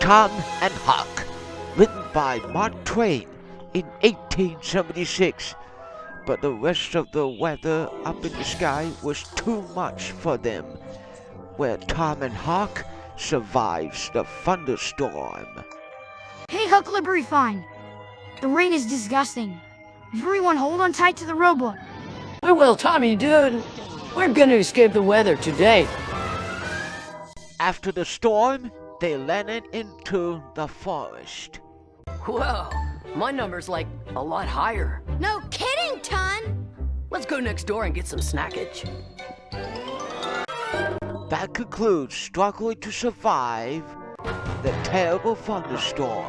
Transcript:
Tom and Huck, written by Mark Twain in 1876. But the rest of the weather up in the sky was too much for them, where Tom and Huck survives the thunderstorm. Hey, Huckleberry Fine. The rain is disgusting. Everyone hold on tight to the rowboat. Well, Tommy, dude, we're gonna escape the weather today. After the storm, they landed into the forest. Whoa, my number's like a lot higher. No kidding, Ton! Let's go next door and get some snackage. That concludes struggling to survive the terrible thunderstorm.